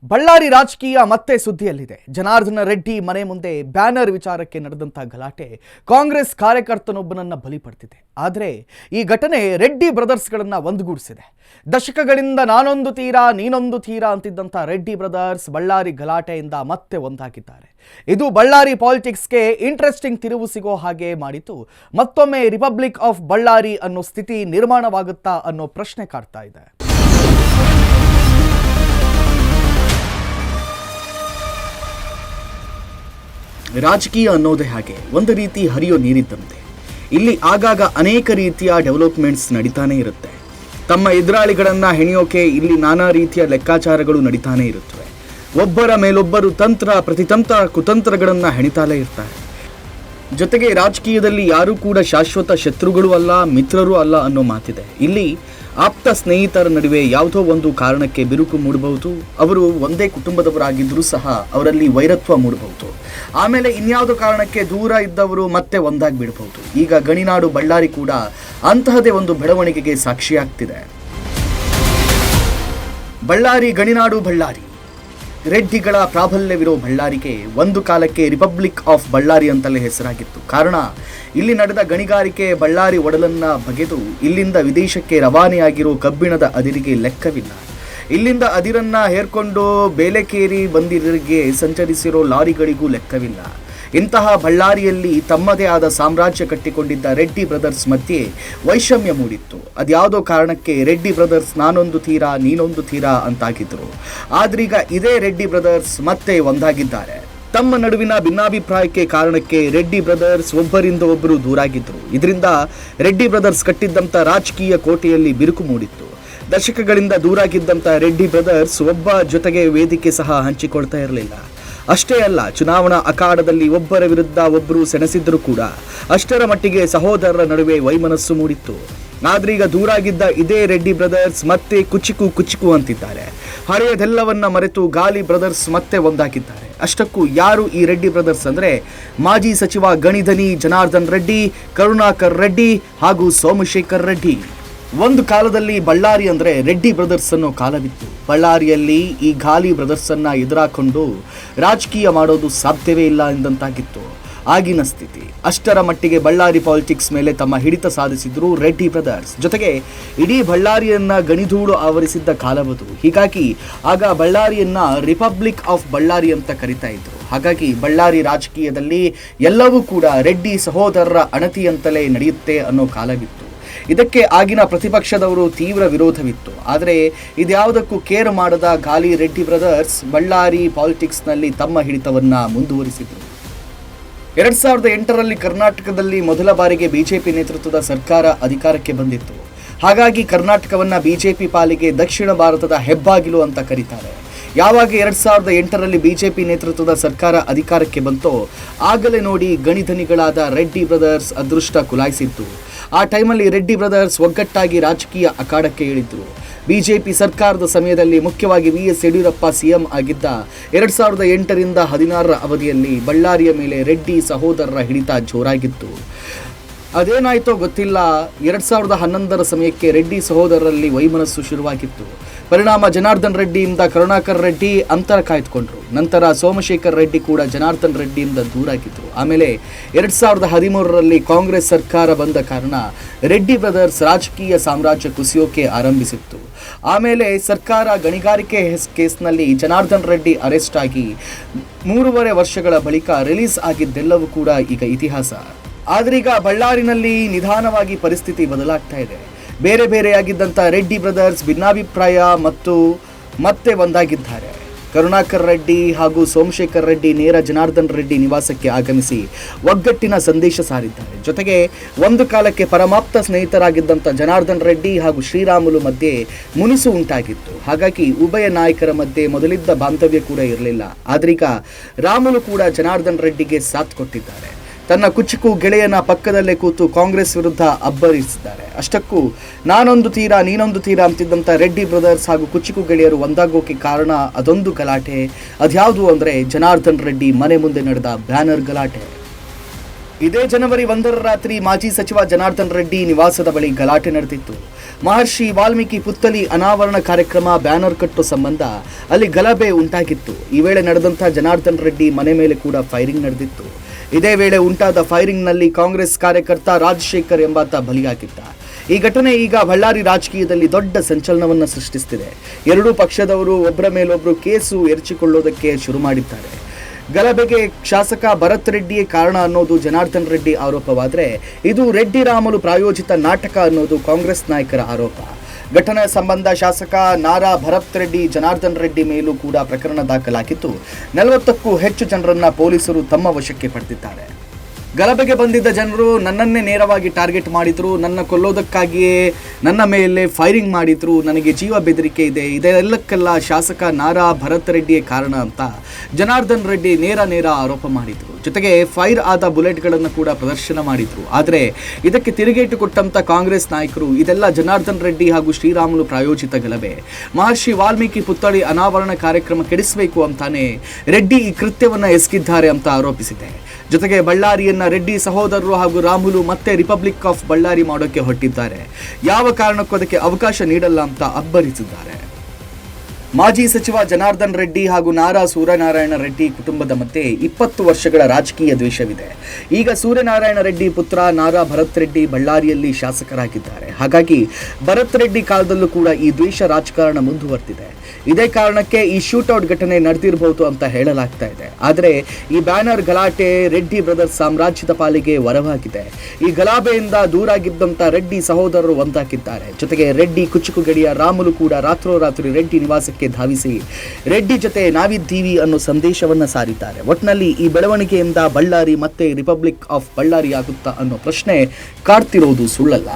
ಬಳ್ಳಾರಿ ರಾಜಕೀಯ ಮತ್ತೆ ಸುದ್ದಿಯಲ್ಲಿದೆ. ಜನಾರ್ದನ ರೆಡ್ಡಿ ಮನೆ ಮುಂದೆ ಬ್ಯಾನರ್ ವಿಚಾರಕ್ಕೆ ನಡೆದಂತಹ ಗಲಾಟೆ ಕಾಂಗ್ರೆಸ್ ಕಾರ್ಯಕರ್ತನೊಬ್ಬನನ್ನ ಬಲಿ ಪಡೆದಿದೆ. ಆದರೆ ಈ ಘಟನೆ ರೆಡ್ಡಿ ಬ್ರದರ್ಸ್ಗಳನ್ನ ಒಂದುಗೂಡಿಸಿದೆ. ದಶಕಗಳಿಂದ ನಾನೊಂದು ತೀರಾ ನೀನೊಂದು ತೀರಾ ಅಂತಿದ್ದಂಥ ರೆಡ್ಡಿ ಬ್ರದರ್ಸ್ ಬಳ್ಳಾರಿ ಗಲಾಟೆಯಿಂದ ಮತ್ತೆ ಒಂದಾಗಿದ್ದಾರೆ. ಇದು ಬಳ್ಳಾರಿ ಪಾಲಿಟಿಕ್ಸ್ಗೆ ಇಂಟ್ರೆಸ್ಟಿಂಗ್ ತಿರುವು ಸಿಗೋ ಹಾಗೆ ಮಾಡಿತು. ಮತ್ತೊಮ್ಮೆ ರಿಪಬ್ಲಿಕ್ ಆಫ್ ಬಳ್ಳಾರಿ ಅನ್ನೋ ಸ್ಥಿತಿ ನಿರ್ಮಾಣವಾಗುತ್ತಾ ಅನ್ನೋ ಪ್ರಶ್ನೆ ಕಾಡ್ತಾ ಇದೆ. ರಾಜಕೀಯ ಅನ್ನೋದೇ ಹಾಗೆ ಒಂದು ರೀತಿ ಹರಿಯೋ ನೀರಿದ್ದಂತೆ. ಇಲ್ಲಿ ಆಗಾಗ ಅನೇಕ ರೀತಿಯ ಡೆವಲಪ್ಮೆಂಟ್ಸ್ ನಡೀತಾನೆ ಇರುತ್ತೆ. ತಮ್ಮ ಎದುರಾಳಿಗಳನ್ನ ಹೆಣೆಯೋಕೆ ಇಲ್ಲಿ ನಾನಾ ರೀತಿಯ ಲೆಕ್ಕಾಚಾರಗಳು ನಡೀತಾನೆ ಇರುತ್ತವೆ. ಒಬ್ಬರ ಮೇಲೊಬ್ಬರು ತಂತ್ರ ಪ್ರತಿತಂತ್ರ ಕುತಂತ್ರಗಳನ್ನ ಹೆಣಿತಾಲೇ ಇರ್ತಾರೆ. ಜೊತೆಗೆ ರಾಜಕೀಯದಲ್ಲಿ ಯಾರೂ ಕೂಡ ಶಾಶ್ವತ ಶತ್ರುಗಳು ಅಲ್ಲ, ಮಿತ್ರರು ಅಲ್ಲ ಅನ್ನೋ ಮಾತಿದೆ. ಇಲ್ಲಿ ಆಪ್ತ ಸ್ನೇಹಿತರ ನಡುವೆ ಯಾವುದೋ ಒಂದು ಕಾರಣಕ್ಕೆ ಬಿರುಕು ಮೂಡಬಹುದು. ಅವರು ಒಂದೇ ಕುಟುಂಬದವರಾಗಿದ್ದರೂ ಸಹ ಅವರಲ್ಲಿ ವೈರತ್ವ ಮೂಡಬಹುದು. ಆಮೇಲೆ ಇನ್ಯಾವುದೋ ಕಾರಣಕ್ಕೆ ದೂರ ಇದ್ದವರು ಮತ್ತೆ ಒಂದಾಗಿ ಬಿಡಬಹುದು. ಈಗ ಗಣಿನಾಡು ಬಳ್ಳಾರಿ ಕೂಡ ಅಂತಹದೇ ಒಂದು ಬೆಳವಣಿಗೆಗೆ ಸಾಕ್ಷಿಯಾಗ್ತಿದೆ. ಬಳ್ಳಾರಿ ಗಣಿನಾಡು ಬಳ್ಳಾರಿ ರೆಡ್ಡಿಗಳ ಪ್ರಾಬಲ್ಯವಿರೋ ಬಳ್ಳಾರಿಗೆ ಒಂದು ಕಾಲಕ್ಕೆ ರಿಪಬ್ಲಿಕ್ ಆಫ್ ಬಳ್ಳಾರಿ ಅಂತಲೇ ಹೆಸರಾಗಿತ್ತು. ಕಾರಣ ಇಲ್ಲಿ ನಡೆದ ಗಣಿಗಾರಿಕೆ ಬಳ್ಳಾರಿ ಒಡಲನ್ನ ಬಗೆದು ಇಲ್ಲಿಂದ ವಿದೇಶಕ್ಕೆ ರವಾನೆಯಾಗಿರೋ ಕಬ್ಬಿಣದ ಅದಿರಿಗೆ ಲೆಕ್ಕವಿಲ್ಲ. ಇಲ್ಲಿಂದ ಅದಿರನ್ನ ಹೇರ್ಕೊಂಡು ಬೇಲೆಕೇರಿ ಬಂದಿರಿಗೆ ಸಂಚರಿಸಿರೋ ಲಾರಿಗಳಿಗೂ ಲೆಕ್ಕವಿಲ್ಲ. ಇಂತಹ ಬಳ್ಳಾರಿಯಲ್ಲಿ ತಮ್ಮದೇ ಆದ ಸಾಮ್ರಾಜ್ಯ ಕಟ್ಟಿಕೊಂಡಿದ್ದ ರೆಡ್ಡಿ ಬ್ರದರ್ಸ್ ಮಧ್ಯೆ ವೈಷಮ್ಯ ಮೂಡಿತ್ತು. ಅದ್ಯಾವುದೋ ಕಾರಣಕ್ಕೆ ರೆಡ್ಡಿ ಬ್ರದರ್ಸ್ ನಾನೊಂದು ತೀರಾ ನೀನೊಂದು ತೀರಾ ಅಂತಾಗಿದ್ರು. ಆದ್ರೀಗ ಇದೇ ರೆಡ್ಡಿ ಬ್ರದರ್ಸ್ ಮತ್ತೆ ಒಂದಾಗಿದ್ದಾರೆ. ತಮ್ಮ ನಡುವಿನ ಭಿನ್ನಾಭಿಪ್ರಾಯಕ್ಕೆ ಕಾರಣಕ್ಕೆ ರೆಡ್ಡಿ ಬ್ರದರ್ಸ್ ಒಬ್ಬರಿಂದ ಒಬ್ಬರು ದೂರಾಗಿದ್ರು. ಇದರಿಂದ ರೆಡ್ಡಿ ಬ್ರದರ್ಸ್ ಕಟ್ಟಿದ್ದಂಥ ರಾಜಕೀಯ ಕೋಟೆಯಲ್ಲಿ ಬಿರುಕು ಮೂಡಿತ್ತು. ದಶಕಗಳಿಂದ ದೂರಾಗಿದ್ದಂಥ ರೆಡ್ಡಿ ಬ್ರದರ್ಸ್ ಒಬ್ಬ ಜೊತೆಗೆ ವೇದಿಕೆ ಸಹ ಹಂಚಿಕೊಳ್ತಾ ಇರಲಿಲ್ಲ. ಅಷ್ಟೇ ಅಲ್ಲ, ಚುನಾವಣಾ ಅಖಾಡದಲ್ಲಿ ಒಬ್ಬರ ವಿರುದ್ಧ ಒಬ್ಬರು ಸೆಣಸಿದ್ರು ಕೂಡ ಅಷ್ಟರ ಮಟ್ಟಿಗೆ ಸಹೋದರರ ನಡುವೆ ವೈಮನಸ್ಸು ಮೂಡಿತ್ತು. ಆದ್ರೀಗ ದೂರಾಗಿದ್ದ ಇದೇ ರೆಡ್ಡಿ ಬ್ರದರ್ಸ್ ಮತ್ತೆ ಕುಚಿಕು ಅಂತಿದ್ದಾರೆ. ಹಳೆಯದೆಲ್ಲವನ್ನ ಮರೆತು ಗಾಲಿ ಬ್ರದರ್ಸ್ ಮತ್ತೆ ಒಂದಾಗಿದ್ದಾರೆ. ಅಷ್ಟಕ್ಕೂ ಯಾರು ಈ ರೆಡ್ಡಿ ಬ್ರದರ್ಸ್ ಅಂದ್ರೆ ಮಾಜಿ ಸಚಿವ ಗಣಿಧನಿ ಜನಾರ್ದನ್ ರೆಡ್ಡಿ, ಕರುಣಾಕರ್ ರೆಡ್ಡಿ ಹಾಗೂ ಸೋಮಶೇಖರ್ ರೆಡ್ಡಿ. ಒಂದು ಕಾಲದಲ್ಲಿ ಬಳ್ಳಾರಿ ಅಂದರೆ ರೆಡ್ಡಿ ಬ್ರದರ್ಸ್ ಅನ್ನೋ ಕಾಲವಿತ್ತು. ಬಳ್ಳಾರಿಯಲ್ಲಿ ಈ ಗಾಲಿ ಬ್ರದರ್ಸ್ ಅನ್ನ ಎದುರಾಕೊಂಡು ರಾಜಕೀಯ ಮಾಡೋದು ಸಾಧ್ಯವೇ ಇಲ್ಲ ಎಂದಂತಾಗಿತ್ತು ಆಗಿನ ಸ್ಥಿತಿ. ಅಷ್ಟರ ಮಟ್ಟಿಗೆ ಬಳ್ಳಾರಿ ಪಾಲಿಟಿಕ್ಸ್ ಮೇಲೆ ತಮ್ಮ ಹಿಡಿತ ಸಾಧಿಸಿದ್ರು ರೆಡ್ಡಿ ಬ್ರದರ್ಸ್. ಜೊತೆಗೆ ಇಡೀ ಬಳ್ಳಾರಿಯನ್ನ ಗಣಿಧೂಳು ಆವರಿಸಿದ್ದ ಕಾಲವದು. ಹೀಗಾಗಿ ಆಗ ಬಳ್ಳಾರಿಯನ್ನ ರಿಪಬ್ಲಿಕ್ ಆಫ್ ಬಳ್ಳಾರಿ ಅಂತ ಕರಿತಾ ಇದ್ರು. ಹಾಗಾಗಿ ಬಳ್ಳಾರಿ ರಾಜಕೀಯದಲ್ಲಿ ಎಲ್ಲವೂ ಕೂಡ ರೆಡ್ಡಿ ಸಹೋದರರ ಅಣತಿಯಂತಲೇ ನಡೆಯುತ್ತೆ ಅನ್ನೋ ಕಾಲವಿತ್ತು. ಇದಕ್ಕೆ ಆಗಿನ ಪ್ರತಿಪಕ್ಷದವರು ತೀವ್ರ ವಿರೋಧವಿತ್ತು. ಆದರೆ ಇದ್ಯಾವುದಕ್ಕೂ ಕೇರ್ ಮಾಡದ ಗಾಲಿ ರೆಡ್ಡಿ ಬ್ರದರ್ಸ್ ಬಳ್ಳಾರಿ ಪಾಲಿಟಿಕ್ಸ್ನಲ್ಲಿ ತಮ್ಮ ಹಿಡಿತವನ್ನ ಮುಂದುವರಿಸಿದರು. 2008ರಲ್ಲಿ ಕರ್ನಾಟಕದಲ್ಲಿ ಮೊದಲ ಬಾರಿಗೆ ಬಿಜೆಪಿ ನೇತೃತ್ವದ ಸರ್ಕಾರ ಅಧಿಕಾರಕ್ಕೆ ಬಂದಿತ್ತು. ಹಾಗಾಗಿ ಕರ್ನಾಟಕವನ್ನ ಬಿಜೆಪಿ ಪಾಲಿಗೆ ದಕ್ಷಿಣ ಭಾರತದ ಹೆಬ್ಬಾಗಿಲು ಅಂತ ಕರೀತಾರೆ. ಯಾವಾಗ 2008ರಲ್ಲಿ ಬಿಜೆಪಿ ನೇತೃತ್ವದ ಸರ್ಕಾರ ಅಧಿಕಾರಕ್ಕೆ ಬಂತೋ ಆಗಲೇ ನೋಡಿ ಗಣಿಧನಿಗಳಾದ ರೆಡ್ಡಿ ಬ್ರದರ್ಸ್ ಅದೃಷ್ಟ ಕುಲಾಯಿಸಿತ್ತು. ಆ ಟೈಮಲ್ಲಿ ರೆಡ್ಡಿ ಬ್ರದರ್ಸ್ ಒಗ್ಗಟ್ಟಾಗಿ ರಾಜಕೀಯ ಅಖಾಡಕ್ಕೆ ಇಳಿದ್ರು. ಬಿಜೆಪಿ ಸರ್ಕಾರದ ಸಮಯದಲ್ಲಿ ಮುಖ್ಯವಾಗಿ VS ಯಡಿಯೂರಪ್ಪ CM ಆಗಿದ್ದ 2008ರಿಂದ 2016ರ ಅವಧಿಯಲ್ಲಿ ಬಳ್ಳಾರಿಯ ಮೇಲೆ ರೆಡ್ಡಿ ಸಹೋದರರ ಹಿಡಿತ ಜೋರಾಗಿತ್ತು. ಅದೇನಾಯ್ತೋ ಗೊತ್ತಿಲ್ಲ, 2011ರ ಸಮಯಕ್ಕೆ ರೆಡ್ಡಿ ಸಹೋದರರಲ್ಲಿ ವೈಮನಸ್ಸು ಶುರುವಾಗಿತ್ತು. ಪರಿಣಾಮ ಜನಾರ್ದನ್ ರೆಡ್ಡಿಯಿಂದ ಕರುಣಾಕರ್ ರೆಡ್ಡಿ ಅಂತರ ಕಾಯ್ದುಕೊಂಡ್ರು. ನಂತರ ಸೋಮಶೇಖರ್ ರೆಡ್ಡಿ ಕೂಡ ಜನಾರ್ದನ್ ರೆಡ್ಡಿಯಿಂದ ದೂರಾಗಿದ್ರು. ಆಮೇಲೆ 2013ರಲ್ಲಿ ಕಾಂಗ್ರೆಸ್ ಸರ್ಕಾರ ಬಂದ ಕಾರಣ ರೆಡ್ಡಿ ಬ್ರದರ್ಸ್ ರಾಜಕೀಯ ಸಾಮ್ರಾಜ್ಯ ಕುಸಿಯೋಕೆ ಆರಂಭಿಸಿತ್ತು. ಆಮೇಲೆ ಸರ್ಕಾರ ಗಣಿಗಾರಿಕೆ ಕೇಸ್ನಲ್ಲಿ ಜನಾರ್ದನ್ ರೆಡ್ಡಿ ಅರೆಸ್ಟ್ ಆಗಿ 3.5 ವರ್ಷಗಳ ಬಳಿಕ ರಿಲೀಸ್ ಆಗಿದ್ದೆಲ್ಲವೂ ಕೂಡ ಈಗ ಇತಿಹಾಸ. ಆದ್ರೀಗ ಬಳ್ಳಾರಿನಲ್ಲಿ ನಿಧಾನವಾಗಿ ಪರಿಸ್ಥಿತಿ ಬದಲಾಗ್ತಾ ಇದೆ. ಬೇರೆ ಬೇರೆಯಾಗಿದ್ದಂಥ ರೆಡ್ಡಿ ಬ್ರದರ್ಸ್ ಭಿನ್ನಾಭಿಪ್ರಾಯ ಮತ್ತು ಮತ್ತೆ ಒಂದಾಗಿದ್ದಾರೆ. ಕರುಣಾಕರ್ ರೆಡ್ಡಿ ಹಾಗೂ ಸೋಮಶೇಖರ್ ರೆಡ್ಡಿ ನೇರ ಜನಾರ್ದನ್ ರೆಡ್ಡಿ ನಿವಾಸಕ್ಕೆ ಆಗಮಿಸಿ ಒಗ್ಗಟ್ಟಿನ ಸಂದೇಶ ಸಾರಿದ್ದಾರೆ. ಜೊತೆಗೆ ಒಂದು ಕಾಲಕ್ಕೆ ಪರಮಾಪ್ತ ಸ್ನೇಹಿತರಾಗಿದ್ದಂಥ ಜನಾರ್ದನ್ ರೆಡ್ಡಿ ಹಾಗೂ ಶ್ರೀರಾಮುಲು ಮಧ್ಯೆ ಮುನಿಸು ಉಂಟಾಗಿತ್ತು. ಹಾಗಾಗಿ ಉಭಯ ನಾಯಕರ ಮಧ್ಯೆ ಮೊದಲಿದ್ದ ಬಾಂಧವ್ಯ ಕೂಡ ಇರಲಿಲ್ಲ. ಆದ್ರೀಗ ರಾಮುಲು ಕೂಡ ಜನಾರ್ದನ್ ರೆಡ್ಡಿಗೆ ಸಾಥ್ ಕೊಟ್ಟಿದ್ದಾರೆ. ತನ್ನ ಕುಚಿಕು ಗೆಳೆಯನ ಪಕ್ಕದಲ್ಲೇ ಕೂತು ಕಾಂಗ್ರೆಸ್ ವಿರುದ್ಧ ಅಬ್ಬರಿಸಿದ್ದಾರೆ. ಅಷ್ಟಕ್ಕೂ ನಾನೊಂದು ತೀರಾ ನೀನೊಂದು ತೀರಾ ಅಂತಿದ್ದಂಥ ರೆಡ್ಡಿ ಬ್ರದರ್ಸ್ ಹಾಗೂ ಕುಚಿಕು ಗೆಳೆಯರು ಒಂದಾಗೋಕೆ ಕಾರಣ ಅದೊಂದು ಗಲಾಟೆ. ಅದ್ಯಾವುದು ಅಂದರೆ ಜನಾರ್ದನ್ ರೆಡ್ಡಿ ಮನೆ ಮುಂದೆ ನಡೆದ ಬ್ಯಾನರ್ ಗಲಾಟೆ. ಇದೇ ಜನವರಿ 1ರ ರಾತ್ರಿ ಮಾಜಿ ಸಚಿವ ಜನಾರ್ದನ್ ರೆಡ್ಡಿ ನಿವಾಸದ ಬಳಿ ಗಲಾಟೆ ನಡೆದಿತ್ತು. ಮಹರ್ಷಿ ವಾಲ್ಮೀಕಿ ಪುತ್ಥಳಿ ಅನಾವರಣ ಕಾರ್ಯಕ್ರಮ ಬ್ಯಾನರ್ ಕಟ್ಟೋ ಸಂಬಂಧ ಅಲ್ಲಿ ಗಲಭೆ ಉಂಟಾಗಿತ್ತು. ಈ ವೇಳೆ ನಡೆದಂಥ ಜನಾರ್ದನ್ ರೆಡ್ಡಿ ಮನೆ ಮೇಲೆ ಕೂಡ ಫೈರಿಂಗ್ ನಡೆದಿತ್ತು. ಇದೇ ವೇಳೆ ಉಂಟಾದ ಫೈರಿಂಗ್ನಲ್ಲಿ ಕಾಂಗ್ರೆಸ್ ಕಾರ್ಯಕರ್ತ ರಾಜಶೇಖರ್ ಎಂಬಾತ ಬಲಿಯಾಗಿದ್ದ. ಈ ಘಟನೆ ಈಗ ಬಳ್ಳಾರಿ ರಾಜಕೀಯದಲ್ಲಿ ದೊಡ್ಡ ಸಂಚಲನವನ್ನು ಸೃಷ್ಟಿಸುತ್ತಿದೆ. ಎರಡೂ ಪಕ್ಷದವರು ಒಬ್ಬರ ಮೇಲೊಬ್ಬರು ಕೇಸು ಎರಚಿಕೊಳ್ಳೋದಕ್ಕೆ ಶುರು ಮಾಡಿದ್ದಾರೆ. ಗಲಭೆಗೆ ಶಾಸಕ ಭರತ್ ರೆಡ್ಡಿಯೇ ಕಾರಣ ಅನ್ನೋದು ಜನಾರ್ದನ್ ರೆಡ್ಡಿ ಆರೋಪವಾದರೆ, ಇದು ರೆಡ್ಡಿ ರಾಮುಲು ಪ್ರಾಯೋಜಿತ ನಾಟಕ ಅನ್ನೋದು ಕಾಂಗ್ರೆಸ್ ನಾಯಕರ ಆರೋಪ. ಘಟನೆ ಸಂಬಂಧ ಶಾಸಕ ನಾರಾ ಭರತ್ ರೆಡ್ಡಿ, ಜನಾರ್ದನ್ ರೆಡ್ಡಿ ಮೇಲೂ ಕೂಡ ಪ್ರಕರಣ ದಾಖಲಾಗಿದ್ದು 40ಕ್ಕೂ ಹೆಚ್ಚು ಜನರನ್ನ ಪೊಲೀಸರು ತಮ್ಮ ವಶಕ್ಕೆ ಪಡೆದಿದ್ದಾರೆ. ಗಲಭೆಗೆ ಬಂದಿದ್ದ ಜನರು ನನ್ನನ್ನೇ ನೇರವಾಗಿ ಟಾರ್ಗೆಟ್ ಮಾಡಿದ್ರು, ನನ್ನ ಕೊಲ್ಲೋದಕ್ಕಾಗಿಯೇ ನನ್ನ ಮೇಲೆ ಫೈರಿಂಗ್ ಮಾಡಿದ್ರು, ನನಗೆ ಜೀವ ಬೆದರಿಕೆ ಇದೆ, ಇದೆಲ್ಲಕ್ಕೆಲ್ಲ ಶಾಸಕ ನಾರಾ ಭರತ್ ರೆಡ್ಡಿಯೇ ಕಾರಣ ಅಂತ ಜನಾರ್ದನ್ ರೆಡ್ಡಿ ನೇರ ಆರೋಪ ಮಾಡಿದ್ರು. ಜೊತೆಗೆ ಫೈರ್ ಆದ ಬುಲೆಟ್ಗಳನ್ನು ಕೂಡ ಪ್ರದರ್ಶನ ಮಾಡಿದ್ರು. ಆದರೆ ಇದಕ್ಕೆ ತಿರುಗೇಟು ಕೊಟ್ಟಂತ ಕಾಂಗ್ರೆಸ್ ನಾಯಕರು ಇದೆಲ್ಲ ಜನಾರ್ದನ್ ರೆಡ್ಡಿ ಹಾಗೂ ಶ್ರೀರಾಮುಲು ಪ್ರಾಯೋಜಿತ ಗಲಭೆ, ಮಹರ್ಷಿ ವಾಲ್ಮೀಕಿ ಪುತ್ಥಳಿ ಅನಾವರಣ ಕಾರ್ಯಕ್ರಮ ಕೆಡಿಸಬೇಕು ಅಂತಾನೆ ರೆಡ್ಡಿ ಈ ಕೃತ್ಯವನ್ನ ಎಸಗಿದ್ದಾರೆ ಅಂತ ಆರೋಪಿಸಿದೆ. ಜೊತೆಗೆ ಬಳ್ಳಾರಿಯನ್ನ ರೆಡ್ಡಿ ಸಹೋದರರು ಹಾಗೂ ರಾಮುಲು ಮತ್ತೆ ರಿಪಬ್ಲಿಕ್ ಆಫ್ ಬಳ್ಳಾರಿ ಮಾಡೋಕೆ ಹೊರಟಿದ್ದಾರೆ, ಯಾವ ಕಾರಣಕ್ಕೂ ಅದಕ್ಕೆ ಅವಕಾಶ ನೀಡಲ್ಲ ಅಂತ ಅಬ್ಬರಿಸಿದ್ದಾರೆ. ಮಾಜಿ ಸಚಿವ ಜನಾರ್ದನ್ ರೆಡ್ಡಿ ಹಾಗೂ ನಾರಾ ಸೂರ್ಯನಾರಾಯಣ ರೆಡ್ಡಿ ಕುಟುಂಬದ ಮಧ್ಯೆ 20 ವರ್ಷಗಳ ರಾಜಕೀಯ ದ್ವೇಷವಿದೆ. ಈಗ ಸೂರ್ಯನಾರಾಯಣ ರೆಡ್ಡಿ ಪುತ್ರ ನಾರಾ ಭರತ್ ರೆಡ್ಡಿ ಬಳ್ಳಾರಿಯಲ್ಲಿ ಶಾಸಕರಾಗಿದ್ದಾರೆ. ಹಾಗಾಗಿ ಭರತ್ ರೆಡ್ಡಿ ಕಾಲದಲ್ಲೂ ಕೂಡ ಈ ದ್ವೇಷ ರಾಜಕಾರಣ ಮುಂದುವರೆದಿದೆ. ಇದೇ ಕಾರಣಕ್ಕೆ ಈ ಶೂಟೌಟ್ ಘಟನೆ ನಡೆದಿರಬಹುದು ಅಂತ ಹೇಳಲಾಗ್ತಾ ಇದೆ. ಆದರೆ ಈ ಬ್ಯಾನರ್ ಗಲಾಟೆ ರೆಡ್ಡಿ ಬ್ರದರ್ಸ್ ಸಾಮ್ರಾಜ್ಯದ ಪಾಲಿಗೆ ವರವಾಗಿದೆ. ಈ ಗಲಾಭೆಯಿಂದ ದೂರಾಗಿದ್ದಂಥ ರೆಡ್ಡಿ ಸಹೋದರರು ಒಂದಾಗಿದ್ದಾರೆ. ಜೊತೆಗೆ ರೆಡ್ಡಿ ಕುಚುಕು ಗಡಿಯ ರಾಮುಲು ಕೂಡ ರಾತ್ರೋರಾತ್ರಿ ರೆಡ್ಡಿ ನಿವಾಸಕ್ಕೆ ಧಾವಿಸಿ ರೆಡ್ಡಿ ಜೊತೆ ನಾವಿದ್ದೀವಿ ಅನ್ನೋ ಸಂದೇಶವನ್ನ ಸಾರಿದ್ದಾರೆ. ಒಟ್ನಲ್ಲಿ ಈ ಬೆಳವಣಿಗೆಯಿಂದ ಬಳ್ಳಾರಿ ಮತ್ತೆ ರಿಪಬ್ಲಿಕ್ ಆಫ್ ಬಳ್ಳಾರಿ ಆಗುತ್ತಾ ಅನ್ನೋ ಪ್ರಶ್ನೆ ಕಾಡ್ತಿರೋದು ಸುಳ್ಳಲ್ಲ.